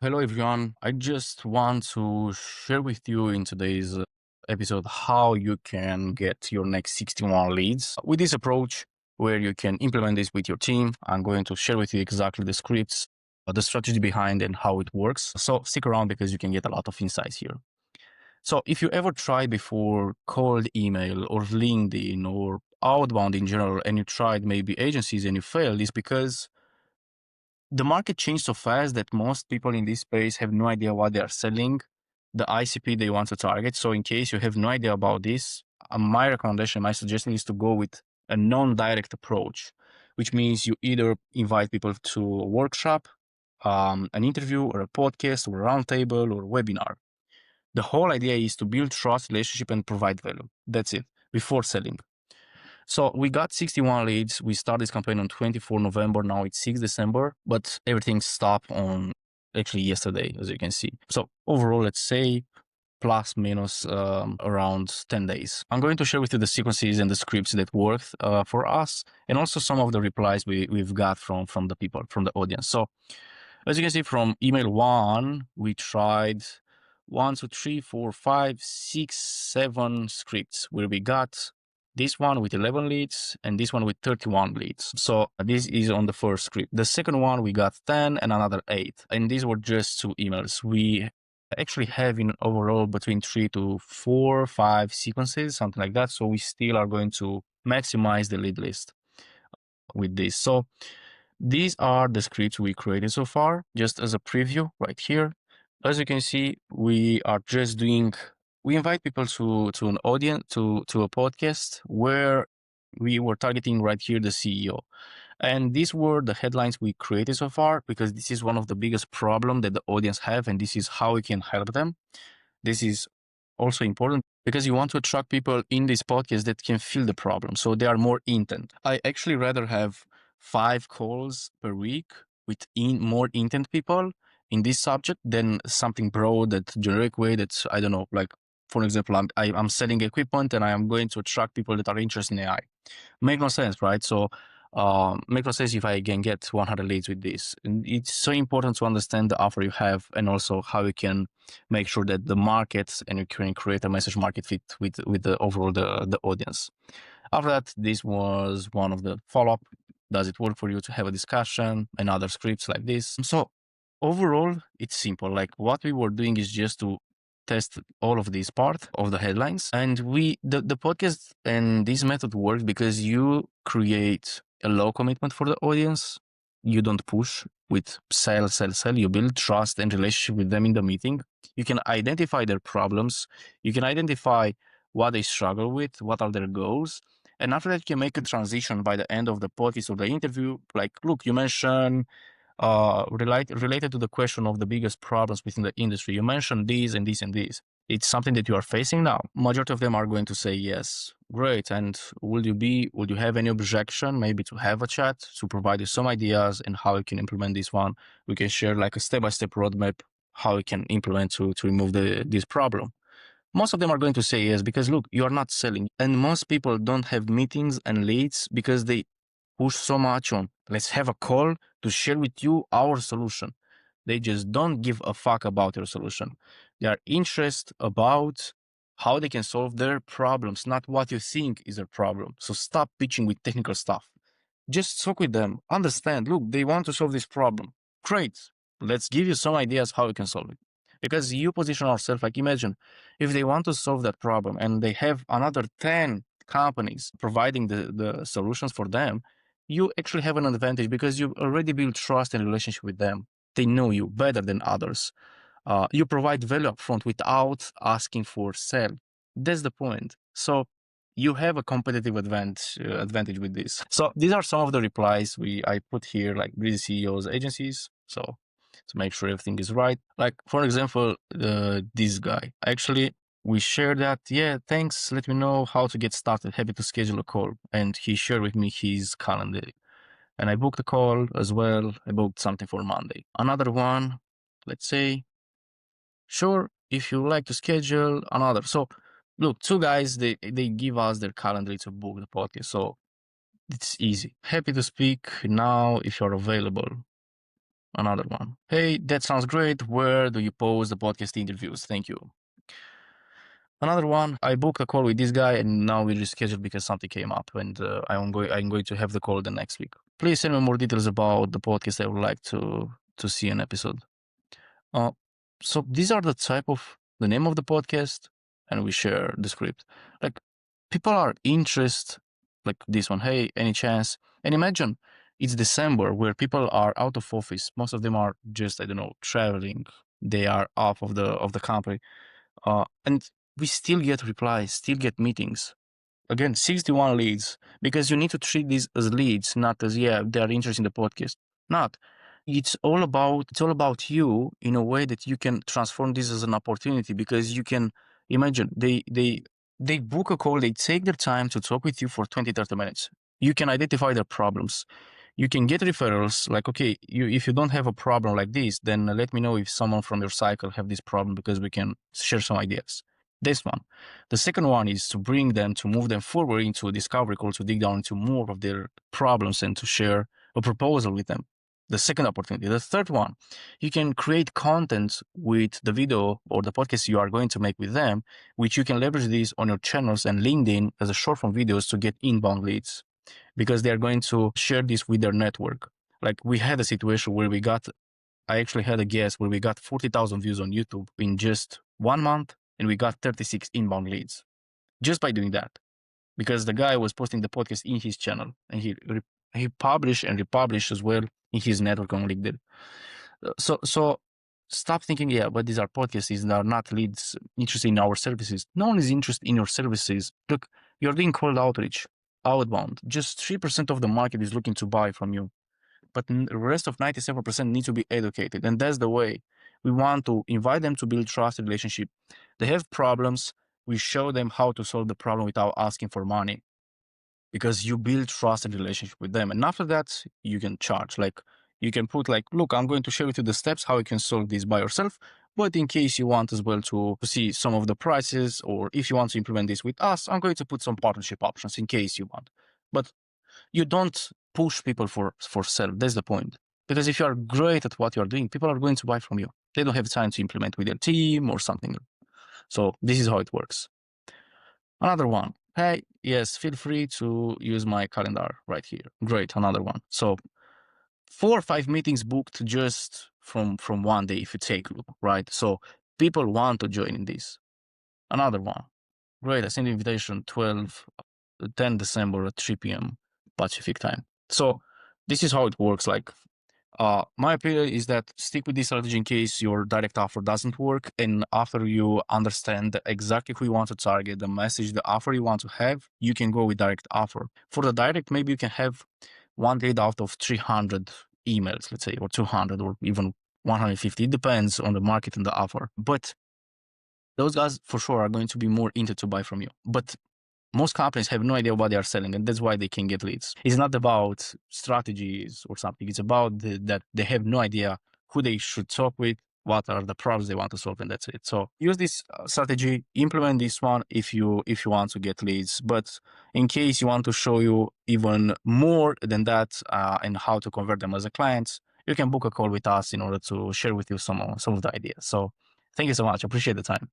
Hello, everyone. I just want to share with you in today's episode how you can get your next 61 leads with this approach where you can implement this with your team. I'm going to share with you exactly the scripts, the strategy behind and how it works. So stick around because you can get a lot of insights here. So if you ever tried before cold email or LinkedIn or outbound in general, and you tried maybe agencies and you failed, it's because the market changed so fast that most people in this space have no idea what they are selling, the ICP they want to target. So in case you have no idea about this, my recommendation, my suggestion is to go with a non-direct approach, which means you either invite people to a workshop, an interview or a podcast or a roundtable or a webinar. The whole idea is to build trust, relationship, and provide value. That's it, before selling. So we got 61 leads. We started this campaign on 24 November. Now it's 6 December, but everything stopped on actually yesterday, as you can see. So overall, let's say plus minus around 10 days. I'm going to share with you the sequences and the scripts that worked for us, and also some of the replies we've got from the people, from the audience. So as you can see from email one, we tried 1, 2, 3, 4, 5, 6, 7 scripts where we got this one with 11 leads and this one with 31 leads. So this is on the first script. The second one, we got 10 and another 8. And these were just 2 emails. We actually have in overall between 3 to 4, 5 sequences, something like that. So we still are going to maximize the lead list with this. So these are the scripts we created so far, just as a preview right here. As you can see, we are just doing, we invite people to an audience, to a podcast where we were targeting right here the CEO. And these were the headlines we created so far, because this is one of the biggest problem that the audience have, and this is how we can help them. This is also important because you want to attract people in this podcast that can feel the problem. So they are more intent. I actually rather have 5 calls per week with more intent people in this subject than something broad, that generic way that, I don't know, like, for example, I'm selling equipment and I am going to attract people that are interested in AI. Make no sense, right? So make no sense if I can get 100 leads with this. And it's so important to understand the offer you have and also how you can make sure that the market and you can create a message market fit with the overall the audience. After that, this was one of the follow-up. Does it work for you to have a discussion and other scripts like this? So overall, it's simple. Like what we were doing is just to test all of these part of the headlines. And the podcast and this method works because you create a low commitment for the audience. You don't push with sell, sell, sell. You build trust and relationship with them in the meeting. You can identify their problems. You can identify what they struggle with, what are their goals. And after that, you can make a transition by the end of the podcast or the interview. Like, look, you mentioned related to the question of the biggest problems within the industry. You mentioned these and these and these. It's something that you are facing now. Majority of them are going to say yes. Great. And would you have any objection maybe to have a chat to provide you some ideas and how you can implement this one? We can share like a step-by-step roadmap how you can implement to remove this problem. Most of them are going to say yes because look, you are not selling. And most people don't have meetings and leads because they push so much on let's have a call to share with you our solution. They just don't give a fuck about your solution. They are interested about how they can solve their problems, not what you think is their problem. So stop pitching with technical stuff. Just talk with them, understand, look, they want to solve this problem. Great. Let's give you some ideas how you can solve it. Because you position ourselves, like imagine if they want to solve that problem and they have another 10 companies providing the solutions for them, you actually have an advantage because you already built trust and relationship with them. They know you better than others. You provide value upfront without asking for sell. That's the point. So you have a competitive advantage with this. So these are some of the replies I put here, like busy CEOs, agencies. So to make sure everything is right. Like for example, this guy. Actually, we shared that. Yeah, thanks. Let me know how to get started. Happy to schedule a call. And he shared with me his calendar. And I booked a call as well. I booked something for Monday. Another one, let's say, sure, if you like to schedule another. So look, 2 guys, they give us their calendar to book the podcast. So it's easy. Happy to speak now if you're available. Another one. Hey, that sounds great. Where do you post the podcast interviews? Thank you. Another one. I booked a call with this guy and now we rescheduled because something came up and I'm going to have the call the next week. Please send me more details about the podcast. I would like to see an episode. Uh, so these are the type of the name of the podcast, and we share the script. Like people are interested, like this one. Hey, any chance? And imagine it's December where people are out of office. Most of them are just I don't know traveling. They are off of the company, and we still get replies, still get meetings. Again, 61 leads because you need to treat these as leads, not as yeah they are interested in the podcast. Not it's all about you in a way that you can transform this as an opportunity because you can imagine they book a call, they take their time to talk with you for 20-30 minutes. You can identify their problems, you can get referrals like okay if you don't have a problem like this, then let me know if someone from your cycle have this problem because we can share some ideas. This one. The second one is to bring them, to move them forward into a discovery call, to dig down into more of their problems and to share a proposal with them. The second opportunity. The third one, you can create content with the video or the podcast you are going to make with them, which you can leverage these on your channels and LinkedIn as a short form videos to get inbound leads because they are going to share this with their network. Like we had a situation where I actually had a guest where we got 40,000 views on YouTube in just 1 month and we got 36 inbound leads just by doing that because the guy was posting the podcast in his channel and he published and republished as well in his network on LinkedIn. So stop thinking, yeah, but these are podcasts, these are not leads interested in our services. No one is interested in your services. Look, you're doing cold outreach, outbound. Just 3% of the market is looking to buy from you, but the rest of 97% need to be educated. And that's the way we want to invite them to build trusted relationship. They have problems. We show them how to solve the problem without asking for money because you build trusted relationship with them. And after that, you can charge. Like you can put like, look, I'm going to share with you the steps how you can solve this by yourself. But in case you want as well to see some of the prices, or if you want to implement this with us, I'm going to put some partnership options in case you want. But you don't push people for sale. That's the point. Because if you are great at what you are doing, people are going to buy from you. They don't have time to implement with their team or something. So this is how it works. Another one. Hey, yes, feel free to use my calendar right here. Great, another one. So 4 or 5 meetings booked just from one day if you take a look, right? So people want to join in this. Another one. Great, I sent the invitation 10 December at 3 p.m. Pacific time. So this is how it works. Like my opinion is that stick with this strategy in case your direct offer doesn't work. And after you understand exactly who you want to target, the message, the offer you want to have, you can go with direct offer. For the direct, maybe you can have one lead out of 300 emails, let's say, or 200 or even 150. It depends on the market and the offer. But those guys for sure are going to be more interested to buy from you. But most companies have no idea what they are selling, and that's why they can get leads. It's not about strategies or something. It's about that they have no idea who they should talk with, what are the problems they want to solve, and that's it. So use this strategy, implement this one if you want to get leads. But in case you want to show you even more than that and how to convert them as a client, you can book a call with us in order to share with you some of the ideas. So thank you so much. I appreciate the time.